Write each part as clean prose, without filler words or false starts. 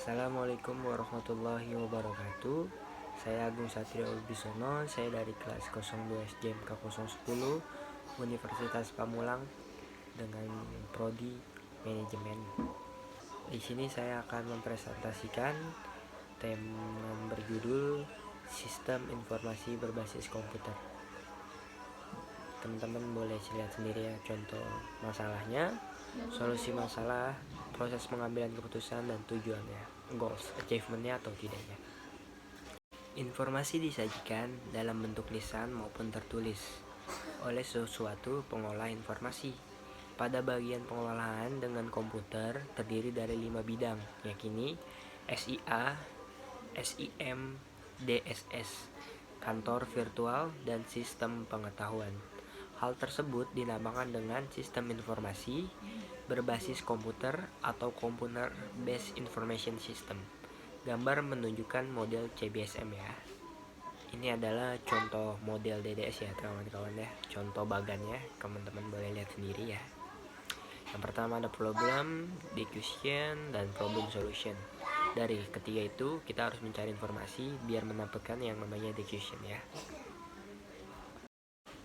Assalamualaikum warahmatullahi wabarakatuh. Saya Agung Satrio Wibisono. Saya dari kelas 02 SJMK 010 Universitas Pamulang dengan prodi manajemen. Di sini saya akan mempresentasikan tema berjudul Sistem Informasi Berbasis Komputer. Teman-teman boleh lihat sendiri ya contoh masalahnya, solusi masalah, proses pengambilan keputusan, dan tujuannya, goals, achievementnya atau tidaknya. Informasi disajikan dalam bentuk lisan maupun tertulis oleh sesuatu pengolah informasi. Pada bagian pengolahan dengan komputer terdiri dari 5 bidang, yakni SIA, SIM, DSS, kantor virtual, dan sistem pengetahuan. Hal tersebut dinamakan dengan sistem informasi berbasis komputer atau Computer Based Information System. Gambar menunjukkan model CBSM ya. Ini adalah contoh model DDS ya kawan-kawan ya. Contoh bagannya teman-teman boleh lihat sendiri ya. Yang pertama ada problem, diffusion, dan problem solution. Dari ketiga itu kita harus mencari informasi biar mendapatkan yang namanya diffusion ya.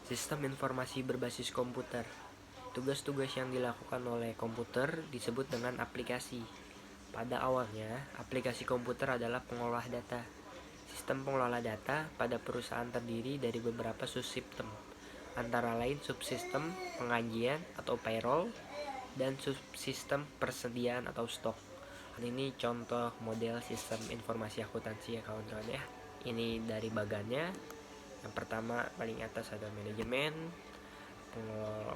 Sistem informasi berbasis komputer. Tugas-tugas yang dilakukan oleh komputer disebut dengan aplikasi. Pada awalnya, aplikasi komputer adalah pengolah data. Sistem pengelola data pada perusahaan terdiri dari beberapa subsistem, antara lain subsistem pengajian atau payroll dan subsistem persediaan atau stok. Ini contoh model sistem informasi akuntansi ya kawan-kawan ya. Ini dari bagannya. Yang pertama paling atas ada manajemen,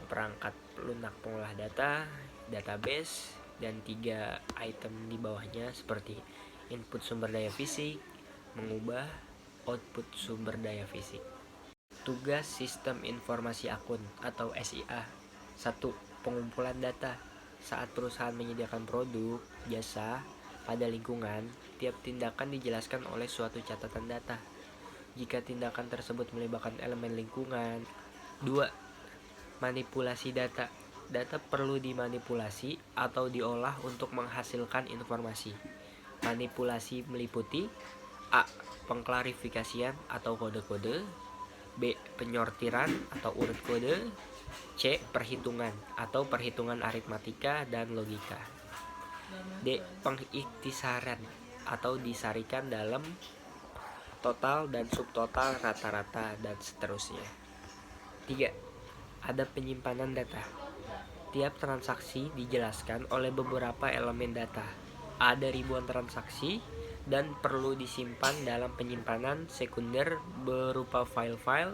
perangkat lunak pengolah data, database, dan 3 item di bawahnya seperti input sumber daya fisik, mengubah output sumber daya fisik. Tugas sistem informasi akun atau SIA. 1. Pengumpulan data. Saat perusahaan menyediakan produk, jasa pada lingkungan, tiap tindakan dijelaskan oleh suatu catatan data. Jika tindakan tersebut melibatkan elemen lingkungan. 2. Manipulasi data. Data perlu dimanipulasi atau diolah untuk menghasilkan informasi. Manipulasi meliputi A. Pengklarifikasian atau kode-kode, B. Penyortiran atau urut kode, C. Perhitungan atau perhitungan aritmatika dan logika, D. Pengiktisaran atau disarikan dalam total dan subtotal, rata-rata, dan seterusnya. 3. Ada penyimpanan data. Tiap transaksi dijelaskan oleh beberapa elemen data. Ada ribuan transaksi dan perlu disimpan dalam penyimpanan sekunder berupa file-file.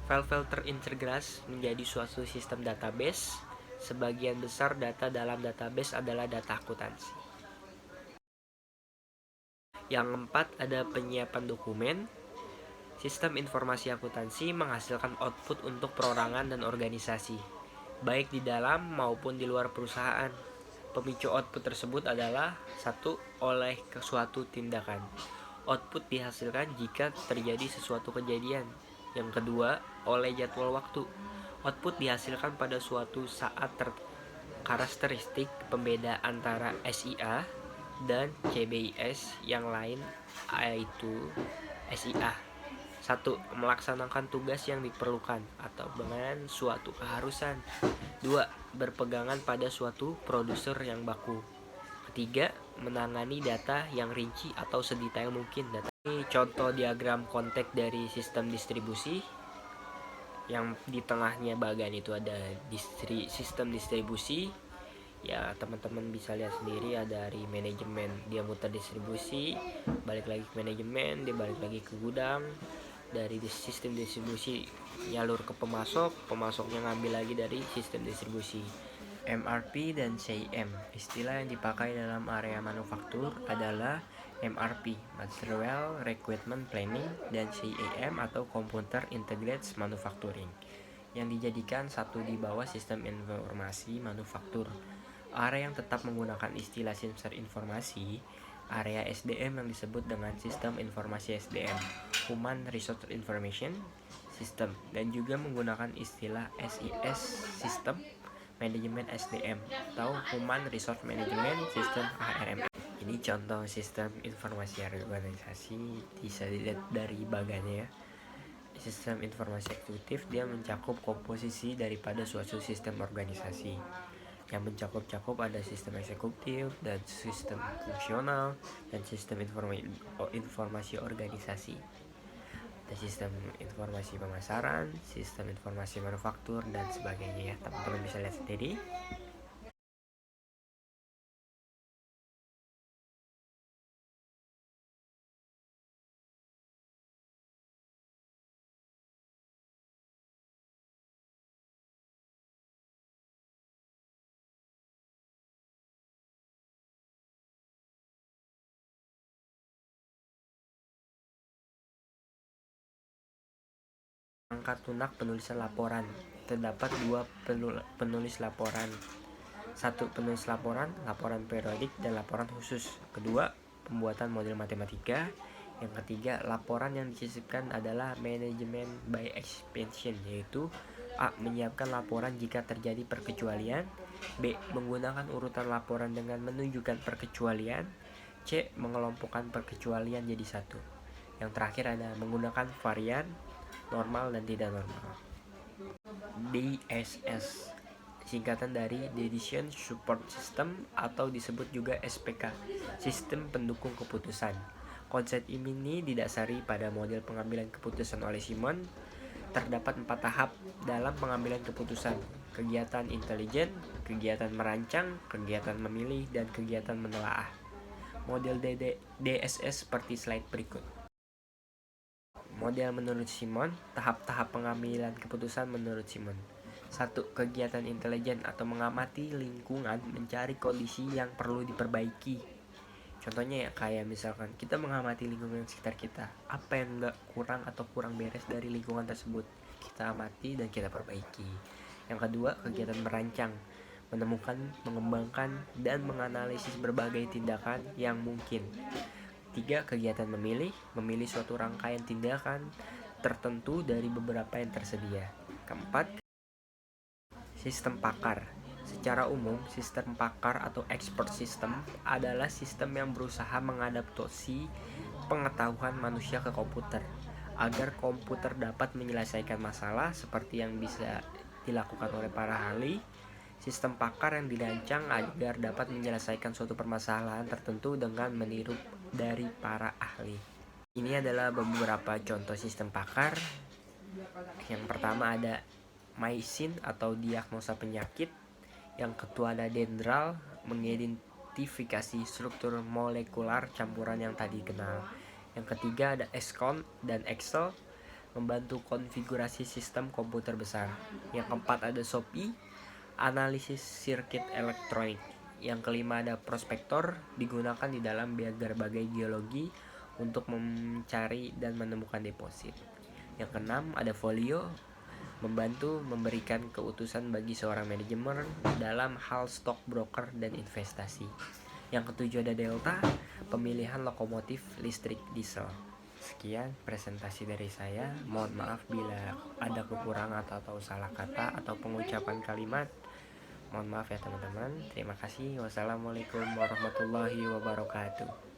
File-file terintegrasi menjadi suatu sistem database. Sebagian besar data dalam database adalah data akuntansi. Yang keempat ada penyiapan dokumen. Sistem informasi akuntansi menghasilkan output untuk perorangan dan organisasi, baik di dalam maupun di luar perusahaan. Pemicu output tersebut adalah 1. Oleh suatu tindakan. Output dihasilkan jika terjadi sesuatu kejadian. Yang kedua, oleh jadwal waktu. Output dihasilkan pada suatu saat karakteristik pembeda antara SIA dan CBIS yang lain yaitu SIA. 1. Melaksanakan tugas yang diperlukan atau dengan suatu keharusan. 2. Berpegangan pada suatu produser yang baku. Ketiga, menangani data yang rinci atau sedetail mungkin. Ini contoh diagram konteks dari sistem distribusi. Yang di tengahnya bagian itu ada sistem distribusi. Ya teman-teman bisa lihat sendiri, ada dari manajemen dia muter distribusi, balik lagi ke manajemen, dia balik lagi ke gudang, dari sistem distribusi nyalur ke pemasok, pemasoknya ngambil lagi dari sistem distribusi. MRP dan CIM. Istilah yang dipakai dalam area manufaktur adalah MRP, Material Requirement Planning, dan CIM atau Computer Integrated Manufacturing, yang dijadikan satu di bawah sistem informasi manufaktur. Area yang tetap menggunakan istilah sistem informasi, area SDM yang disebut dengan sistem informasi SDM, Human Resource Information System, dan juga menggunakan istilah SIS, Sistem Manajemen SDM, atau Human Resource Management System HRMS. Ini contoh sistem informasi organisasi, bisa dilihat dari bagannya ya. Sistem informasi eksekutif dia mencakup komposisi daripada suatu sistem organisasi. Yang mencakup ada sistem eksekutif dan sistem fungsional dan sistem informasi organisasi. Ada sistem informasi pemasaran, sistem informasi manufaktur dan sebagainya ya. Teman-teman bisa lihat sendiri. Angka lunak penulisan laporan. Terdapat dua penulis laporan. Satu, penulis laporan, laporan periodik dan laporan khusus. Kedua, pembuatan model matematika. Yang ketiga, laporan yang disisipkan adalah manajemen by expansion, yaitu A. Menyiapkan laporan jika terjadi perkecualian. B. Menggunakan urutan laporan dengan menunjukkan perkecualian. C. Mengelompokkan perkecualian jadi satu. Yang terakhir ada menggunakan varian, normal dan tidak normal. DSS, singkatan dari Decision Support System atau disebut juga SPK, Sistem Pendukung Keputusan. Konsep ini didasari pada model pengambilan keputusan oleh Simon. Terdapat 4 tahap dalam pengambilan keputusan: kegiatan intelijen, kegiatan merancang, kegiatan memilih, dan kegiatan menelaah. Model DSS seperti slide berikut. Model menurut Simon, tahap-tahap pengambilan keputusan menurut Simon. 1. Kegiatan intelijen atau mengamati lingkungan, mencari kondisi yang perlu diperbaiki. Contohnya ya kayak misalkan kita mengamati lingkungan sekitar kita, apa yang kurang atau kurang beres dari lingkungan tersebut, kita amati dan kita perbaiki. Yang kedua, kegiatan merancang, menemukan, mengembangkan, dan menganalisis berbagai tindakan yang mungkin. 3. Kegiatan memilih suatu rangkaian tindakan tertentu dari beberapa yang tersedia. Keempat, sistem pakar. Secara umum, sistem pakar atau expert system adalah sistem yang berusaha mengadaptasi pengetahuan manusia ke komputer agar komputer dapat menyelesaikan masalah seperti yang bisa dilakukan oleh para ahli. Sistem pakar yang dirancang agar dapat menyelesaikan suatu permasalahan tertentu dengan meniru dari para ahli. Ini adalah beberapa contoh sistem pakar. Yang pertama ada Mycin atau diagnosa penyakit. Yang kedua ada Dendral, mengidentifikasi struktur molekular campuran yang tadi kenal. Yang ketiga ada XCON dan Excel, membantu konfigurasi sistem komputer besar. Yang keempat ada SOPI, analisis sirkuit elektronik. Yang kelima ada prospektor, digunakan di dalam berbagai geologi untuk mencari dan menemukan deposit. Yang keenam ada folio, membantu memberikan keutusan bagi seorang manajemen dalam hal stock broker dan investasi. Yang ketujuh ada delta, pemilihan lokomotif listrik diesel. Sekian presentasi dari saya. Mohon maaf bila ada kekurangan atau salah kata atau pengucapan kalimat. Mohon maaf ya teman-teman. Terima kasih. Wassalamualaikum warahmatullahi wabarakatuh.